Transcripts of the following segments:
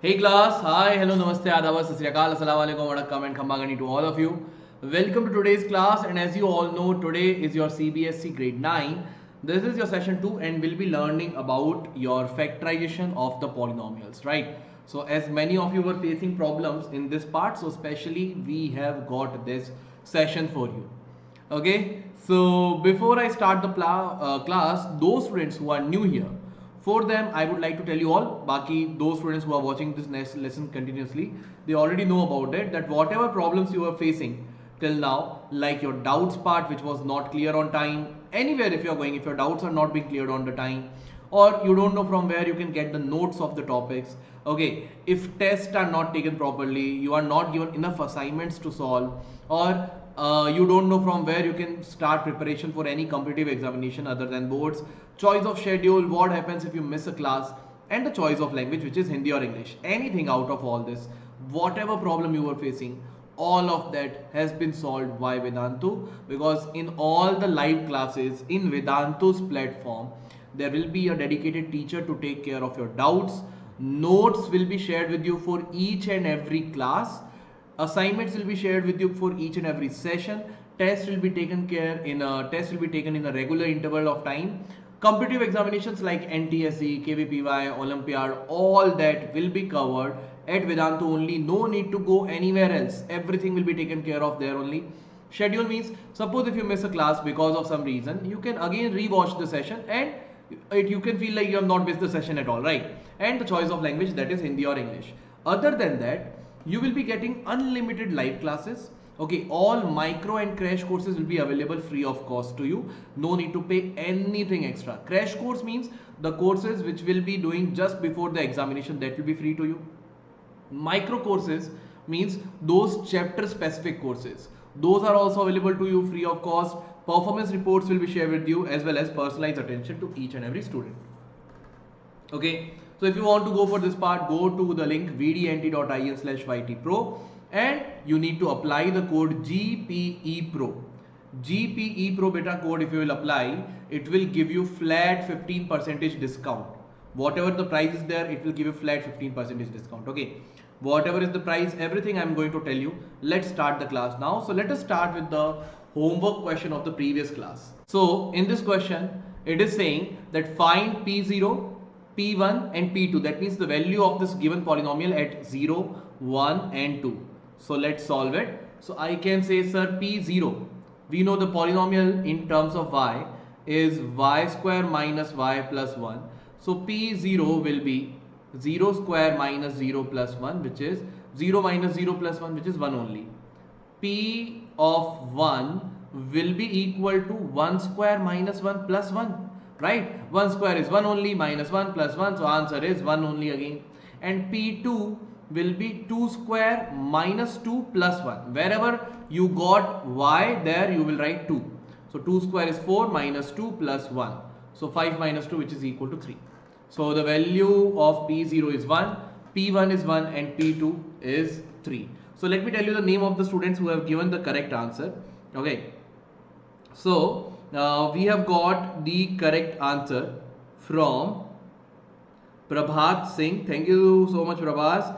Hey class, hi, hello, namaste, adab, sat sri akal, assalamu alaikum, vanakkam and khambagani to all of you. Welcome to today's class, and as you all know, today is your CBSE grade 9. This is your session 2 and we'll be learning about your factorization of the polynomials, right? So as many of you were facing problems in this part, so especially we have got this session for you. Okay, so before I start the class, those students who are new here, for them I would like to tell you all, baki those students who are watching this next lesson continuously, they already know about it, that whatever problems you are facing till now, like your doubts part which was not clear on time, anywhere if you are going, if your doubts are not being cleared on the time, or you don't know from where you can get the notes of the topics, okay, if tests are not taken properly, you are not given enough assignments to solve, or you don't know from where you can start preparation for any competitive examination other than boards, choice of schedule, what happens if you miss a class, and the choice of language, which is Hindi or English, anything out of all this, whatever problem you were facing, all of that has been solved by Vedantu, because in all the live classes in Vedantu's platform, there will be a dedicated teacher to take care of your doubts. Notes will be shared with you for each and every class. Assignments will be shared with you for each and every session. Tests will be taken care in a test will be taken in a regular interval of time. Competitive examinations like NTSE, KVPY, Olympiad, all that will be covered at Vedantu only. No need to go anywhere else. Everything will be taken care of there only. Schedule means, suppose if you miss a class because of some reason, you can again rewatch the session and you can feel like you have not missed the session at all, right? And the choice of language, that is Hindi or English. Other than that, you will be getting unlimited live classes. Okay, all micro and crash courses will be available free of cost to you. No need to pay anything extra. Crash course means the courses which will be doing just before the examination, that will be free to you. Micro courses means those chapter specific courses, those are also available to you free of cost. Performance reports will be shared with you, as well as personalized attention to each and every student. Okay, so if you want to go for this part, go to the link vdnt.in/ytpro and you need to apply the code GPEPRO. GPEPRO beta code, if you will apply, it will give you flat 15% discount. Whatever the price is there, it will give you flat 15% discount. Okay, whatever is the price, everything I'm going to tell you. Let's start the class now. So let us start with the homework question of the previous class. So in this question, it is saying that find P0, P1 and P2, that means the value of this given polynomial at 0, 1 and 2. So let's solve it. So I can say, sir, P0, we know the polynomial in terms of y is y square minus y plus 1. So P0 will be 0 square minus 0 plus 1, which is 0 minus 0 plus 1, which is 1 only. P of 1 will be equal to 1 square minus 1 plus 1. Right, 1 square is 1 only, minus 1 plus 1, so answer is 1 only again. And P2 will be 2 square minus 2 plus 1. Wherever you got y, there you will write 2. So 2 square is 4 minus 2 plus 1. So 5 minus 2, which is equal to 3. So the value of P0 is 1, P1 is 1 and P2 is 3. So let me tell you the name of the students who have given the correct answer. Okay, so we have got the correct answer from Prabhat Singh. Thank you so much, Prabhas.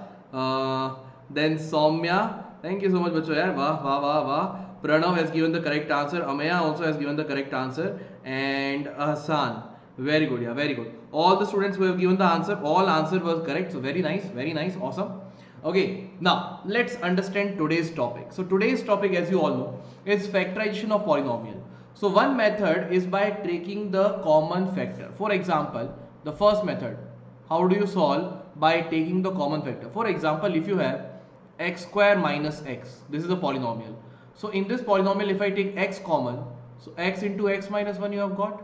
Then Soumya. Thank you so much, bacho. Yaar. Wah, wah, wah, wah. Pranav has given the correct answer. Amaya also has given the correct answer. And Hassan. Very good, yeah, very good. All the students who have given the answer, all answer was correct. So very nice, awesome. Okay, now let's understand today's topic. So today's topic, as you all know, is factorization of polynomial. So one method is by taking the common factor. For example, the first method, how do you solve? By taking the common factor. For example, if you have x square minus x, this is a polynomial. So in this polynomial, if I take x common, so x into x minus 1 you have got.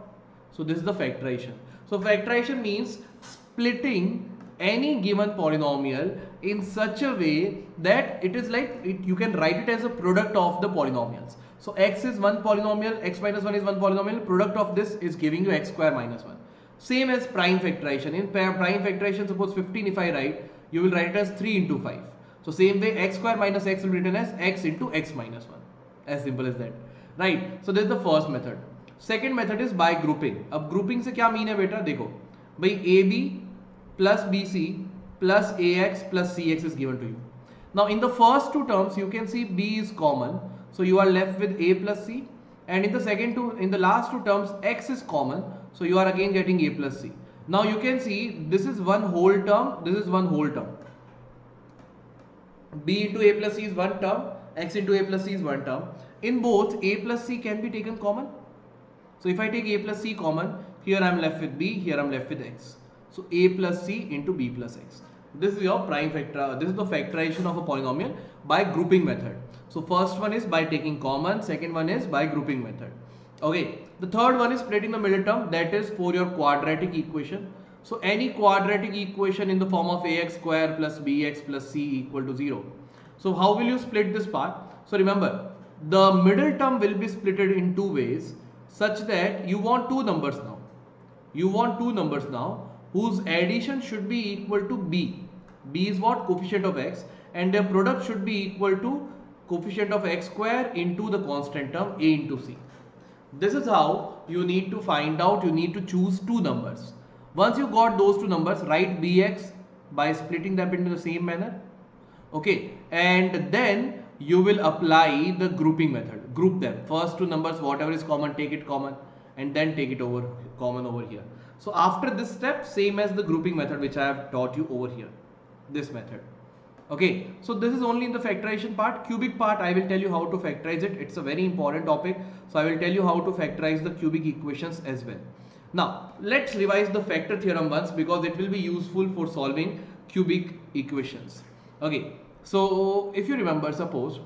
So this is the factorization. So factorization means splitting any given polynomial in such a way that it is like you can write it as a product of the polynomials. So x is one polynomial, x minus 1 is one polynomial, product of this is giving you x square minus 1. Same as prime factorization. In prime factorization, suppose 15 if I write, you will write it as 3 into 5. So same way x square minus x will be written as x into x minus 1. As simple as that. Right. So this is the first method. Second method is by grouping. अब grouping से क्या mean है बेटा? देखो भाई AB plus BC plus ax plus cx is given to you. Now in the first two terms you can see b is common, so you are left with a plus c, and in the last two terms x is common, so you are again getting a plus c. Now you can see this is one whole term, this is one whole term. b into a plus c is one term, x into a plus c is one term. In both, a plus c can be taken common. So if I take a plus c common, here I am left with b, here I am left with x. So a plus c into b plus x. This is your prime factor. This is the factorization of a polynomial by grouping method. So first one is by taking common, second one is by grouping method. Okay, the third one is splitting the middle term, that is for your quadratic equation. So any quadratic equation in the form of ax square plus bx plus c equal to 0. So how will you split this part? So remember, the middle term will be splitted in two ways, such that you want two numbers now. You want two numbers now whose addition should be equal to b. b is what? Coefficient of x, and their product should be equal to coefficient of x square into the constant term a into c. This is how you need to find out, you need to choose two numbers. Once you got those two numbers, write bx by splitting them into the same manner. Okay, and then you will apply the grouping method. Group them. First two numbers, whatever is common, take it common, and then take it over common over here. So after this step, same as the grouping method which I have taught you over here, this method. Okay, so this is only in the factorization part. Cubic part, I will tell you how to factorize it. It's a very important topic, so I will tell you how to factorize the cubic equations as well. Now let's revise the factor theorem once, because it will be useful for solving cubic equations. Okay, so if you remember, suppose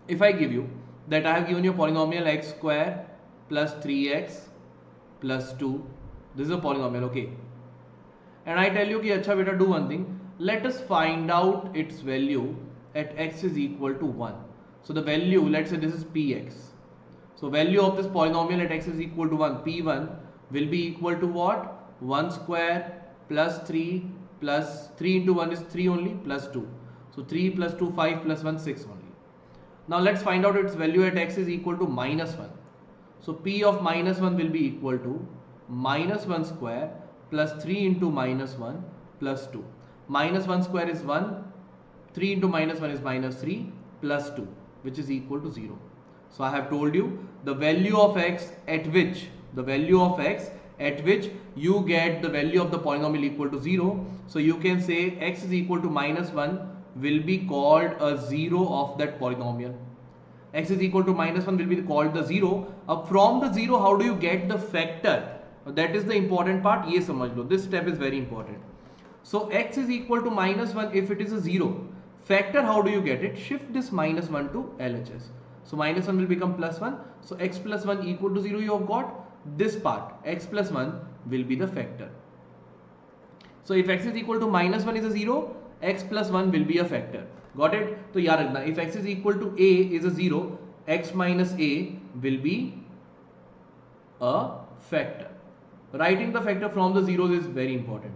if I give you that I have given you a polynomial x square plus 3x plus 2, this is a polynomial, okay, and I tell you ki acha beta, do one thing, let us find out its value at x is equal to 1. So the value, let's say this is px, so value of this polynomial at x is equal to 1, p1 will be equal to what? 1 square plus 3 plus 3 into 1 is 3 only, plus 2. So 3 plus 2, 5 plus 1, 6 only. Now let's find out its value at x is equal to minus 1. So p of minus 1 will be equal to minus 1 square plus 3 into minus 1 plus 2. Minus 1 square is 1, 3 into minus 1 is minus 3 plus 2, which is equal to 0. So I have told you the value of x at which you get the value of the polynomial equal to 0. So you can say x is equal to minus 1 will be called a 0 of that polynomial. X is equal to minus 1 will be called the 0. From the 0, how do you get the factor? That is the important part. Ye samajh lo. This step is very important. So x is equal to minus 1 if it is a 0. Factor, how do you get it? Shift this minus 1 to LHS. So minus 1 will become plus 1. So x plus 1 equal to 0 you have got. This part, x plus 1 will be the factor. So if x is equal to minus 1 is a 0, x plus 1 will be a factor. Got it? So yaad rakhna, if x is equal to a is a 0, x minus a will be a factor. Writing the factor from the zeros is very important.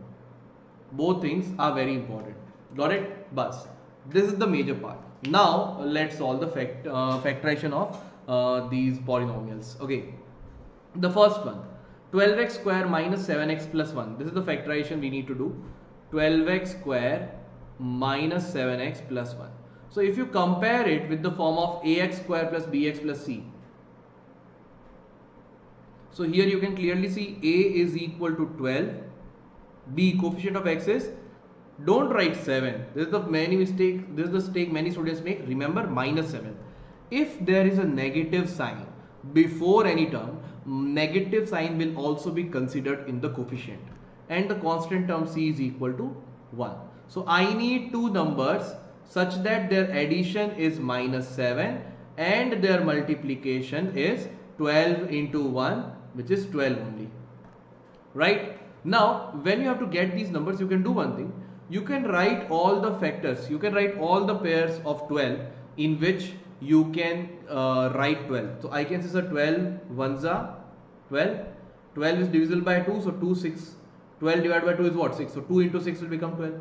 Both things are very important. Got it? Bas. This is the major part. Now let's solve the factorization of these polynomials. Okay. The first one, 12x square minus 7x plus 1. This is the factorization we need to do. 12x square minus 7x plus 1. So if you compare it with the form of ax square plus bx plus c. So here you can clearly see a is equal to 12. B, coefficient of x is, don't write 7. This is the mistake many students make. Remember, minus 7. If there is a negative sign before any term, negative sign will also be considered in the coefficient, and the constant term c is equal to 1. So I need two numbers such that their addition is minus 7 and their multiplication is 12 into 1, which is 12 only. Right? Now, when you have to get these numbers, you can do one thing. You can write all the factors. You can write all the pairs of 12 in which you can write 12. So I can say, sir, 12 ones are 12. 12 is divisible by 2, so 2, 6. 12 divided by 2 is what? 6. So 2 into 6 will become 12.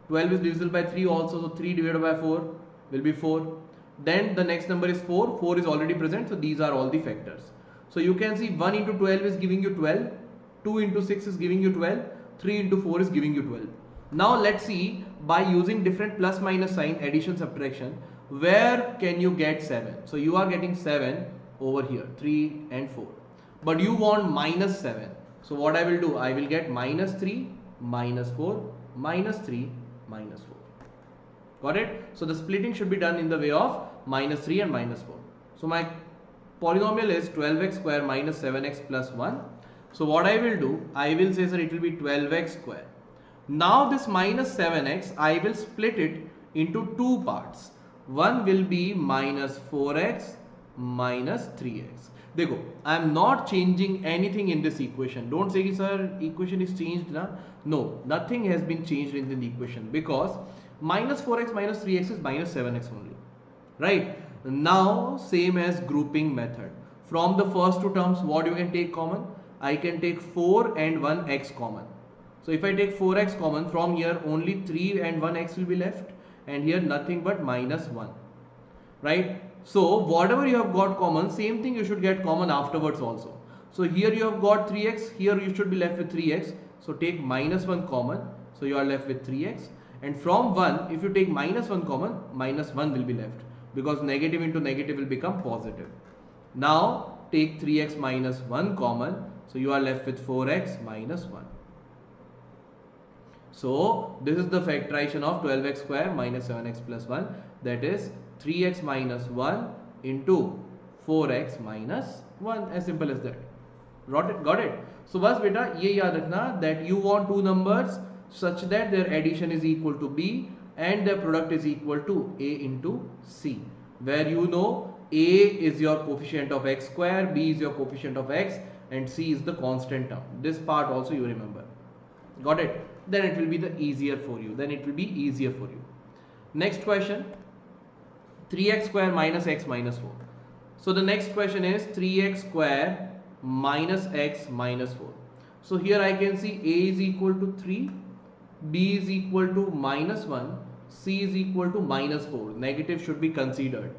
12 is divisible by 3 also, so 3 divided by 4 will be 4. Then the next number is 4. 4 is already present, so these are all the factors. So you can see 1 into 12 is giving you 12. 2 into 6 is giving you 12. 3 into 4 is giving you 12. Now let's see, by using different plus minus sign, addition, subtraction, where can you get 7? So you are getting 7 over here, 3 and 4. But you want minus 7. So what I will do, I will get minus 3, minus 4, minus 3, minus 4. Got it? So the splitting should be done in the way of minus 3 and minus 4. So my polynomial is 12x square minus 7x plus 1. So what I will do, I will say, sir, it will be 12x square. Now this minus 7x, I will split it into two parts. One will be minus 4x minus 3x. देखो, I am not changing anything in this equation. Don't say, sir, equation is changed. Na? No, nothing has been changed in the equation, because minus 4x minus 3x is minus 7x only. Right? Now, same as grouping method. From the first two terms, what you can take common? I can take 4 and 1x common. So if I take 4x common, from here only 3 and 1x will be left, and here nothing but minus 1. Right? So whatever you have got common, same thing you should get common afterwards also. So here you have got 3x, here you should be left with 3x. So take minus 1 common, so you are left with 3x. And from 1, if you take minus 1 common, minus 1 will be left, because negative into negative will become positive. Now take 3x minus 1 common, so you are left with 4x minus 1. So this is the factorization of 12x square minus 7x plus 1, that is 3x minus 1 into 4x minus 1, as simple as that. Got it? So बस बेटा ये याद रखना that you want two numbers such that their addition is equal to b and their product is equal to a into c, where you know a is your coefficient of x square, b is your coefficient of x, and c is the constant term. This part also you remember. Got it? Then it will be easier for you. Next question, 3x square minus x minus 4. So the next question is 3x square minus x minus 4. So here I can see a is equal to 3, b is equal to minus 1, c is equal to minus 4. Negative should be considered.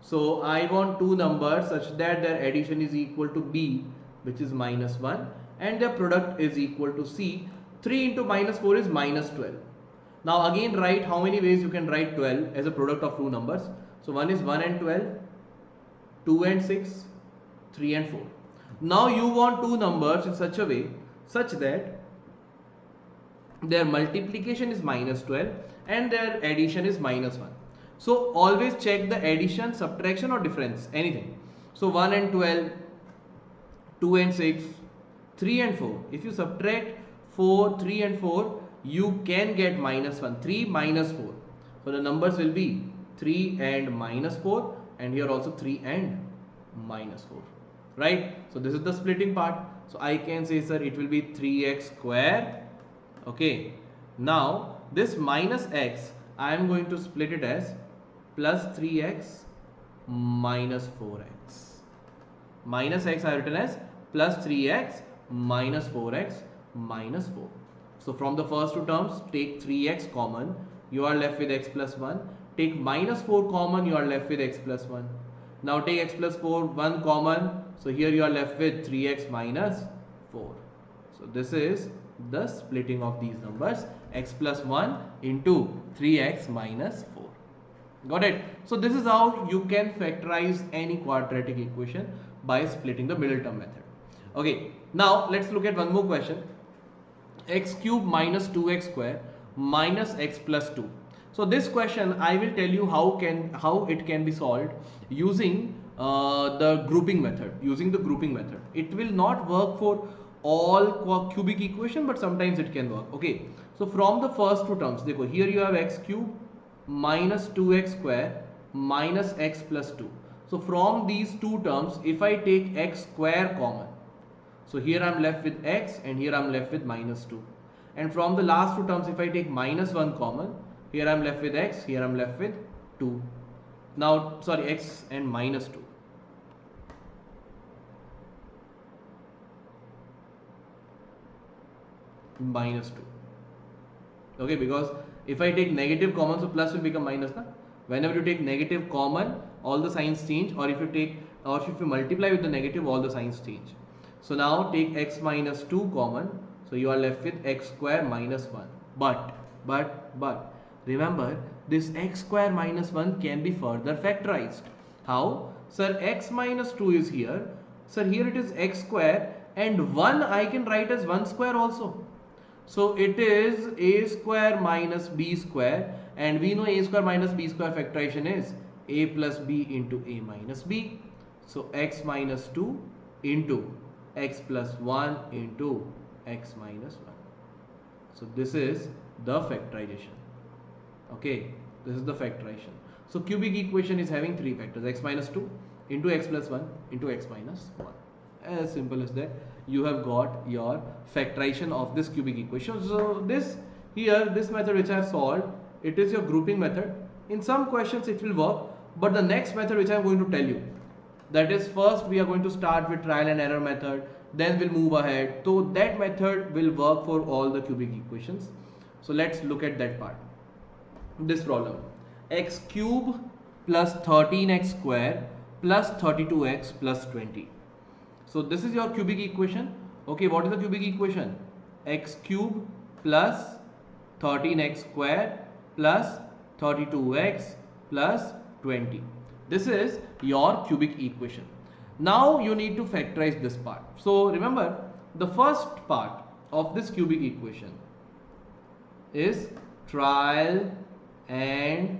So I want two numbers such that their addition is equal to b, which is minus 1, and their product is equal to c. 3 into minus 4 is minus 12. Now again write how many ways you can write 12 as a product of two numbers. So one is 1 and 12, 2 and 6, 3 and 4. Now you want two numbers in such a way such that their multiplication is minus 12 and their addition is minus 1. So always check the addition, subtraction or difference, anything. So 1 and 12, 2 and 6, 3 and 4. If you subtract 4, 3 and 4, you can get minus 1, 3 minus 4. So the numbers will be 3 and minus 4, and here also 3 and minus 4. Right? So this is the splitting part. So I can say, sir, it will be 3x square. Okay. Now this minus x, I am going to split it as plus 3x minus 4x. Minus x I have written as plus 3x minus 4x minus 4. So from the first two terms, take 3x common, you are left with x plus 1. Take minus 4 common, you are left with x plus 1. Now take x plus 4, 1 common, so here you are left with 3x minus 4. So this is the splitting of these numbers, x plus 1 into 3x minus 4. Got it? So this is how you can factorize any quadratic equation, by splitting the middle term method. Okay, now let's look at one more question. X cube minus 2x square minus x plus 2. So this question I will tell you how it can be solved using the grouping method. It will not work for all cubic equation, but sometimes it can work. Okay, so from the first two terms, देखो, here you have x cube minus 2x square minus x plus 2. So from these two terms, if I take x square common, so here I am left with x and here I am left with minus 2. And from the last two terms, if I take minus 1 common, here I am left with x, here I am left with 2. Now, sorry, x and minus 2. Minus 2. Okay, because if I take negative common, so plus will become minus. Na? Whenever you take negative common, all the signs change, or if you multiply with the negative, all the signs change. So now take x minus 2 common, so you are left with x square minus 1. But But remember, this x square minus 1 can be further factorized. How? Sir, x minus 2 is here. Sir, here it is x square, and 1 I can write as 1 square also. So it is a square minus b square, and we know a square minus b square factorization is a plus b into a minus b. So x minus 2 into x plus 1 into x minus 1. So this is the factorization. Okay, this is the factorization. So cubic equation is having three factors: x minus 2 into x plus 1 into x minus 1. As simple as that, you have got your factorization of this cubic equation. So this method which I have solved, it is your grouping method. In some questions it will work, but the next method which I am going to tell you, that is, first we are going to start with trial and error method, then we'll move ahead. So that method will work for all the cubic equations. So let's look at that part. This problem: x cube plus 13x square plus 32x plus 20. So this is your cubic equation. Okay, what is the cubic equation? X cube plus 13x square plus 32x plus 20. This is your cubic equation. Now you need to factorize this part. So remember, the first part of this cubic equation is trial and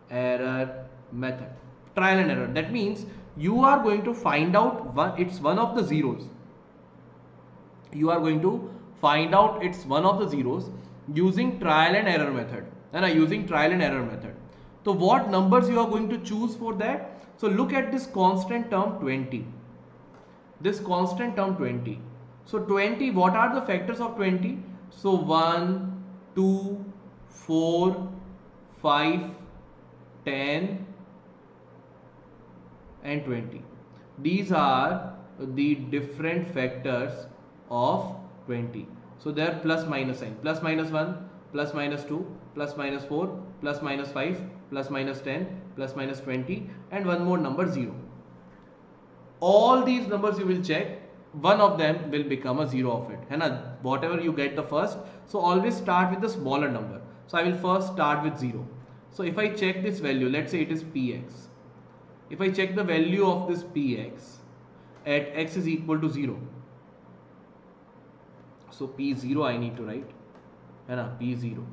error method. Trial and error. That means you are going to find out it's one of the zeros. You are going to find out it's one of the zeros using trial and error method. Using trial and error method. So what numbers you are going to choose for that? So look at this constant term 20. This constant term 20. So 20, what are the factors of 20? So 1, 2, 4, 5, 10 and 20. These are the different factors of 20. So they are plus minus sign. Plus minus 1, plus minus 2, plus minus 4, plus minus 5, plus minus 10, plus minus 20, and one more number 0. All these numbers you will check, one of them will become a 0 of it. Whatever you get the first, so always start with the smaller number. So I will first start with 0. So if I check this value, let's say it is px. If I check the value of this px at x is equal to 0, so p0 I need to write, p0.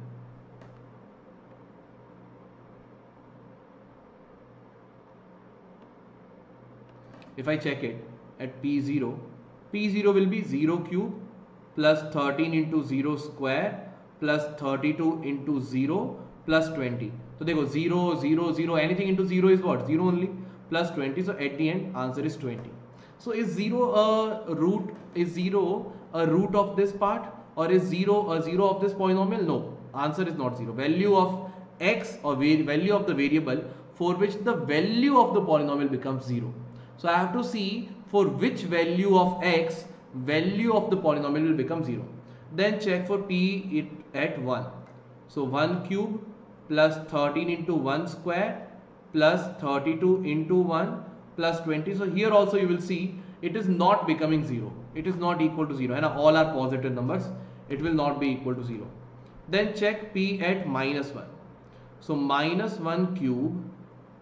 If I check it at p0, p0 will be 0 cube plus 13 into 0 square plus 32 into 0 plus 20. So they go 0, 0, 0, anything into 0 is what? 0 only, plus 20. So at the end, answer is 20. So is 0 a root? Is 0 a root of this part, or is 0 a 0 of this polynomial? No, answer is not 0. Value of x, or value of the variable for which the value of the polynomial becomes 0. So I have to see for which value of x, value of the polynomial will become 0. Then check for p at 1. So 1 cube plus 13 into 1 square plus 32 into 1 plus 20. So here also you will see it is not becoming 0. It is not equal to 0. And all are positive numbers. It will not be equal to 0. Then check p at minus 1. So minus 1 cube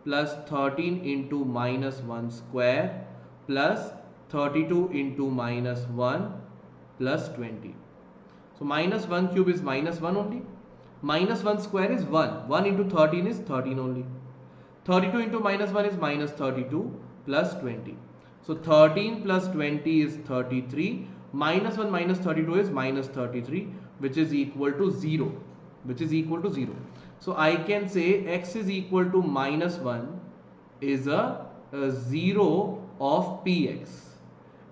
plus 13 into minus 1 square plus 32 into minus 1 plus 20. So minus 1 cube is minus 1 only. Minus 1 square is 1. 1 into 13 is 13 only. 32 into minus 1 is minus 32 plus 20. So 13 plus 20 is 33. Minus 1 minus 32 is minus 33, which is equal to 0. Which is equal to 0. So I can say x is equal to minus 1 is a 0 of px.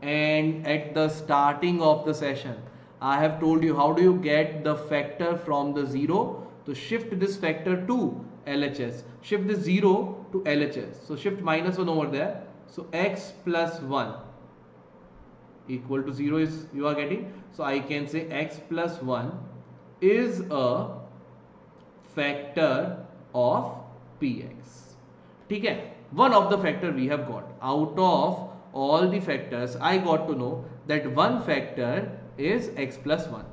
And at the starting of the session, I have told you how do you get the factor from the 0. So shift this factor to LHS. Shift this 0 to LHS. So shift minus 1 over there. So x plus 1 equal to 0 is you are getting. So I can say x plus 1 is a factor of px. Okay, one of the factor we have got. Out of all the factors, I got to know that one factor is x plus 1.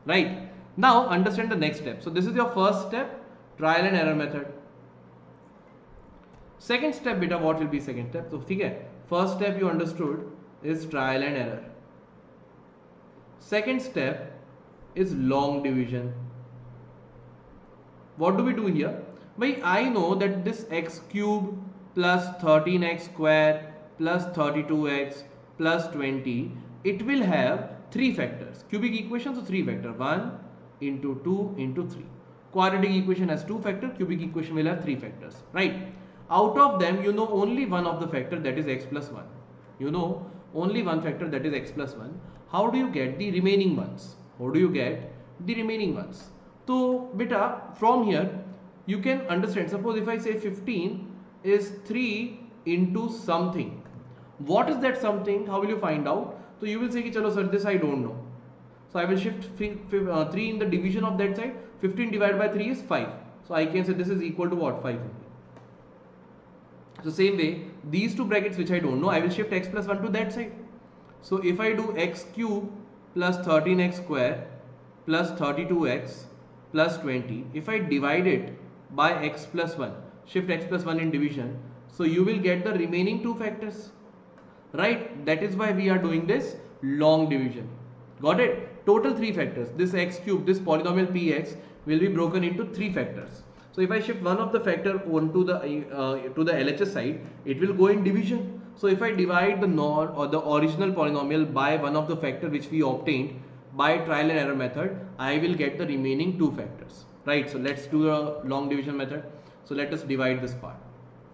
Right. Now understand the next step. So this is your first step, trial and error method. Second step beta, what will be second step? So ठीक है, first step you understood is trial and error. Second step is long division. What do we do here? Well, I know that this x cube plus 13x square plus 32x plus 20, it will have three factors. Cubic equation, so three factor, 1 into 2 into 3. Quadratic equation has two factors, cubic equation will have three factors, right? Out of them, you know only one of the factor, that is x plus 1. You know only one factor, that is x plus 1. How do you get the remaining ones? How do you get the remaining ones? So beta, from here you can understand, suppose if I say 15 is 3 into something. What is that something? How will you find out? So you will say ki chalo sir, this I don't know. So I will shift 3 in the division of that side. 15 divided by 3 is 5. So I can say this is equal to what? 5 only. So same way, these two brackets which I don't know, I will shift x plus 1 to that side. So if I do x cube plus 13x square plus 32x plus 20, if I divide it by x plus 1, shift x plus 1 in division, so you will get the remaining two factors, right? That is why we are doing this long division. Got it? Total three factors. This x cube, this polynomial px will be broken into three factors. So if I shift one of the factor onto the to the LHS side, it will go in division. So if I divide the original polynomial by one of the factor which we obtained by trial and error method, I will get the remaining two factors, right? So let's do a long division method. So let us divide this part.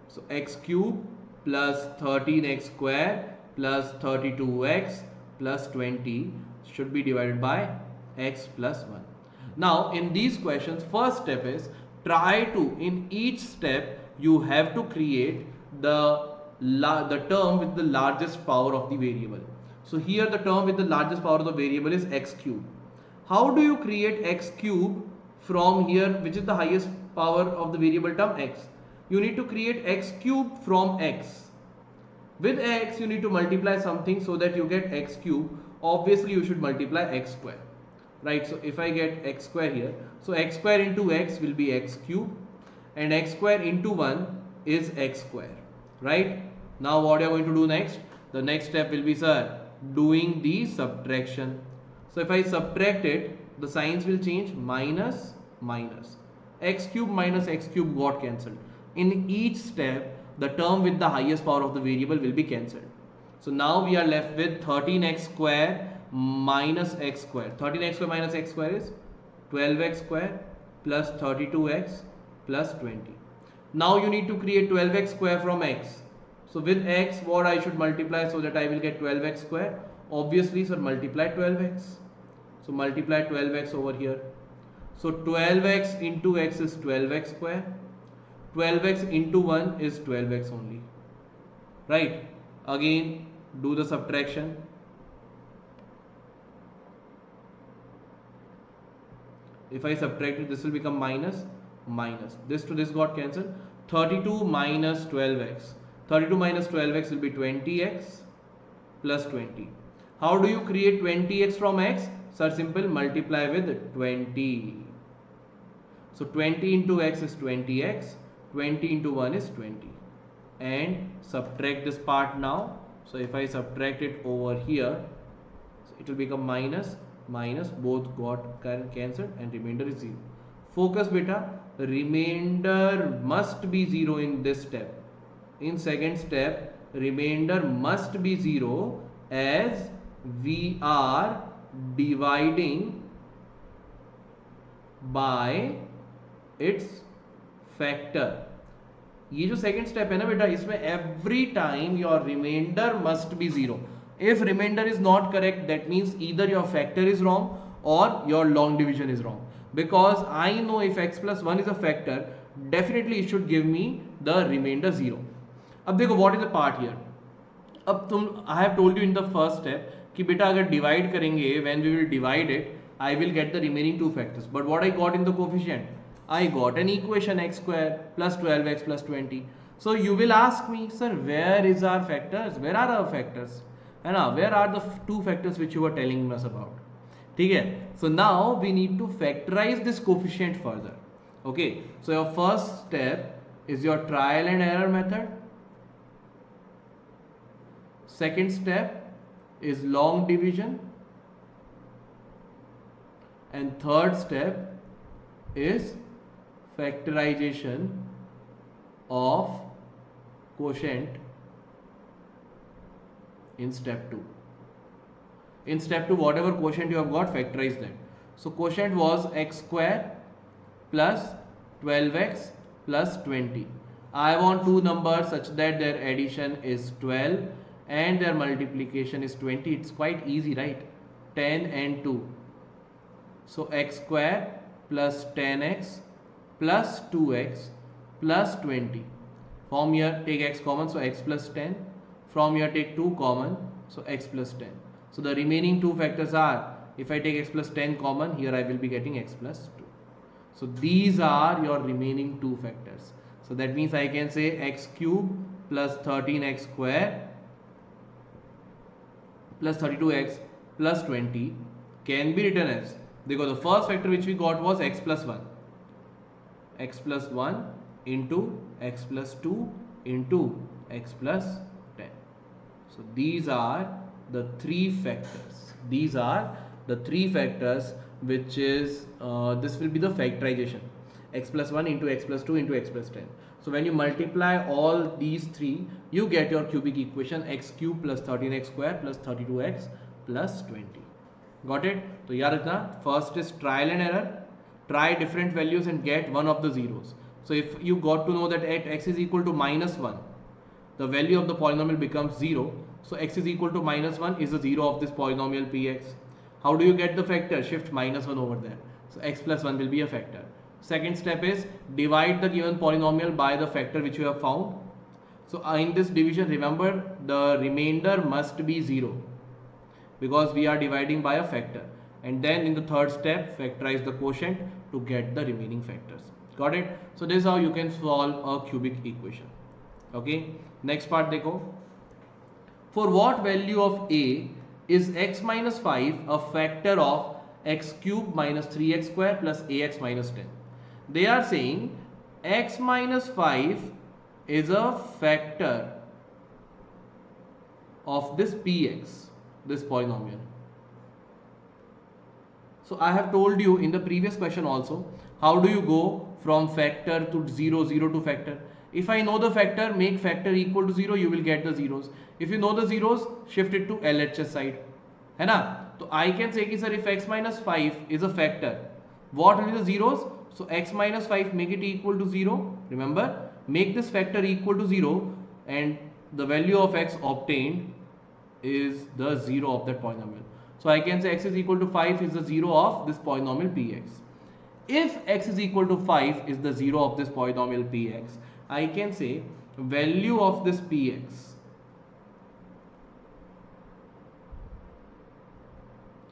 So x cube plus 13x square plus 32x plus 20 should be divided by x plus 1. Now in these questions, first step is try to, in each step you have to create the term with the largest power of the variable. So here the term with the largest power of the variable is x cube. How do you create x cube from here, which is the highest power of the variable term x? You need to create x cube from x. With x you need to multiply something so that you get x cube. Obviously you should multiply x square, right? So if I get x square here, so x square into x will be x cube and x square into 1 is x square, right? Now what you are going to do next? The next step will be, sir, doing the subtraction. So if I subtract it, the signs will change, minus minus. X cube minus x cube got cancelled. In each step, the term with the highest power of the variable will be cancelled. So now we are left with 13x square minus x square. 13x square minus x square is 12x square plus 32x plus 20. Now you need to create 12x square from x. So with x, what I should multiply so that I will get 12x square? Obviously, sir, multiply 12x. So multiply 12x over here. So 12x into x is 12x square. 12x into 1 is 12x only. Right? Again, do the subtraction. If I subtract it, this will become minus minus. This to this got cancelled. 32 minus 12x. 32 minus 12x will be 20x plus 20. How do you create 20x from x? Sir, simple, multiply with 20. So 20 into x is 20x. 20 into 1 is 20. And subtract this part now. So if I subtract it over here, it will become minus minus, both got cancelled and remainder is 0. Focus beta, remainder must be 0 in this step. In second step, remainder must be 0 as we are dividing by its factor. ये जो second step है ना बेटा, इसमें every time your remainder must be 0. If remainder is not correct, that means either your factor is wrong or your long division is wrong. Because I know if x plus 1 is a factor, definitely it should give me the remainder 0. अब देखो what is the part here. अब I have told you in the first step कि बेटा अगर divide करेंगे, when we will divide it, I will get the remaining two factors. But what I got in the coefficient? I got an equation x square plus 12x plus 20. So you will ask me, sir, where is our factors? Where are our factors? And where are the two factors which you were telling us about? ठीक है. So now we need to factorize this coefficient further. Okay, so your first step is your trial and error method. Second step is long division, and third step is factorization of quotient in step 2. In step 2, whatever quotient you have got, factorize that. So quotient was x square plus 12x plus 20. I want two numbers such that their addition is 12 and their multiplication is 20. It's quite easy, right? 10 and 2. So x square plus 10x plus 2x plus 20. From here take x common, so x plus 10. From here take 2 common, so x plus 10. So the remaining two factors are, if I take x plus 10 common, here I will be getting x plus 2. So these are your remaining two factors. So that means I can say x cube plus 13x square plus 32x plus 20 can be written as, because the first factor which we got was x plus 1. X plus 1 into x plus 2 into x plus 10. So these are the three factors. These are the three factors which is, this will be the factorization. X plus 1 into x plus 2 into x plus 10. So when you multiply all these three, you get your cubic equation x cube plus 13x square plus 32x plus 20. Got it? So yaad rakhna, first is trial and error. Try different values and get one of the zeros. So if you got to know that at x is equal to minus 1, the value of the polynomial becomes 0. So x is equal to minus 1 is the 0 of this polynomial px. How do you get the factor? Shift minus 1 over there. So x plus 1 will be a factor. Second step is divide the given polynomial by the factor which you have found. So in this division, remember the remainder must be 0 because we are dividing by a factor. And then in the third step, factorize the quotient to get the remaining factors. Got it? So this is how you can solve a cubic equation. Okay, next part dekho. For what value of a is x minus 5 a factor of x cube minus 3x square plus ax minus 10? They are saying x minus 5 is a factor of this px, this polynomial. So I have told you in the previous question also, how do you go from factor to 0, 0 to factor? If I know the factor, make factor equal to 0, you will get the zeros. If you know the zeros, shift it to LHS side. है ना? So I can say कि sir, if x minus 5 is a factor, what will be the zeros? So x minus 5, make it equal to 0. Remember, make this factor equal to 0 and the value of x obtained is the 0 of that polynomial. So I can say x is equal to 5 is the 0 of this polynomial px. If x is equal to 5 is the 0 of this polynomial px, I can say value of this px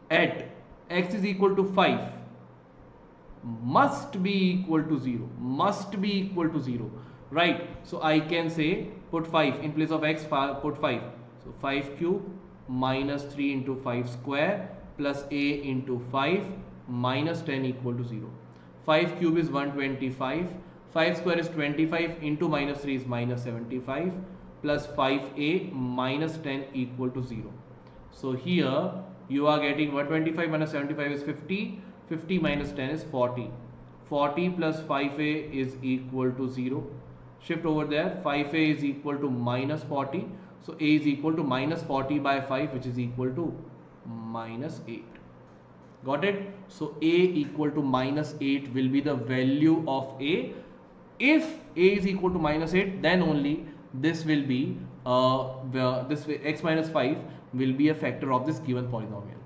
at x is equal to 5 must be equal to 0. Must be equal to 0. Right? So I can say put 5 in place of x, put 5. So 5 cube minus 3 into 5 square plus a into 5 minus 10 equal to 0. 5 cube is 125. 5 square is 25 into minus 3 is minus 75 plus 5a minus 10 equal to 0. So here you are getting 125 minus 75 is 50. 50 minus 10 is 40. 40 plus 5a is equal to 0. Shift over there. 5a is equal to minus 40. So a is equal to minus 40 by 5, which is equal to minus 8. Got it? So a equal to minus 8 will be the value of a. If a is equal to minus 8, then only this will be this x minus 5 will be a factor of this given polynomial.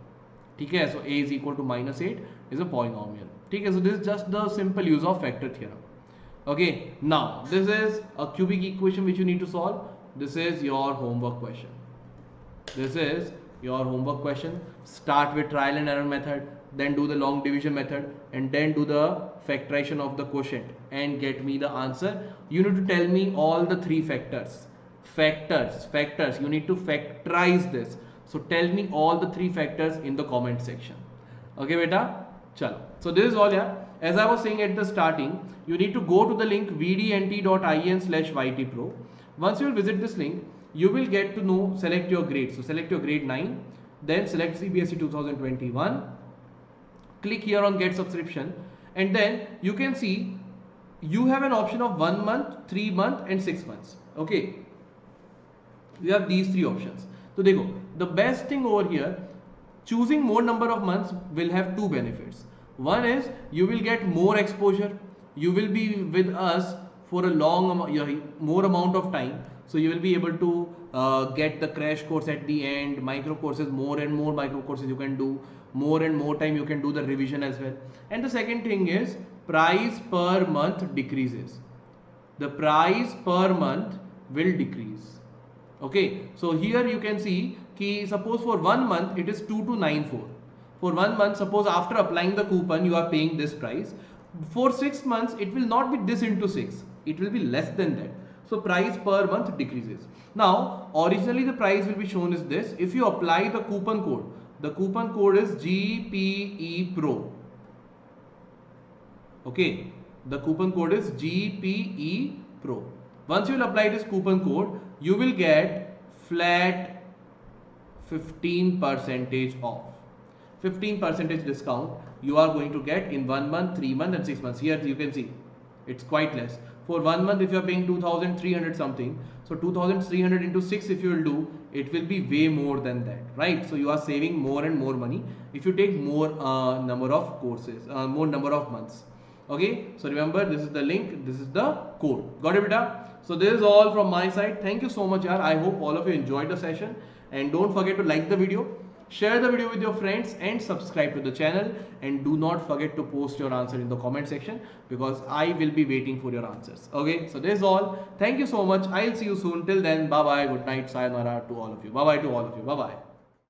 Okay, so a is equal to minus 8 is a polynomial. Okay, so this is just the simple use of factor theorem. Okay, now this is a cubic equation which you need to solve. This is your homework question. This is your homework question. Start with trial and error method, then do the long division method, and then do the factorization of the quotient and get me the answer. You need to tell me all the three factors. You need to factorize this. So tell me all the three factors in the comment section. Okay beta, chalo. So this is all, yeah. As I was saying at the starting, you need to go to the link vdnt.in/ytpro. Once you will visit this link, you will get to know, select your grade. So select your grade 9, then select CBSE 2021, click here on get subscription, and then you can see you have an option of 1 month, 3 month and 6 months. Okay, you have these three options. So देखो, the best thing over here, choosing more number of months will have two benefits. One is you will get more exposure. You will be with us for a more amount of time. So you will be able to get the crash course at the end, micro courses, more and more micro courses you can do, more and more time you can do the revision as well. And the second thing is price per month decreases. The price per month will decrease. Okay, so here you can see कि suppose for 1 month it is 2294. For 1 month, suppose after applying the coupon you are paying this price. For 6 months it will not be this into 6, it will be less than that. So price per month decreases. Now originally the price will be shown as this. If you apply the coupon code is GPE Pro. Okay, the coupon code is GPE Pro. Once you will apply this coupon code, you will get flat 15% off. 15% discount you are going to get in 1 month, 3 months and 6 months. Here you can see it's quite less. For 1 month if you are paying 2300 something, so 2300 into 6 if you will do, it will be way more than that, right? So you are saving more and more money if you take more number of courses, more number of months. Okay, so remember, this is the link, this is the code. Got it beta? So this is all from my side. Thank you so much yaar. I hope all of you enjoyed the session, and don't forget to like the video, share the video with your friends and subscribe to the channel, and do not forget to post your answer in the comment section because I will be waiting for your answers. Okay, so this is all. Thank you so much. I'll see you soon. Till then, bye bye, good night, sayonara to all of you. Bye bye to all of you. Bye bye.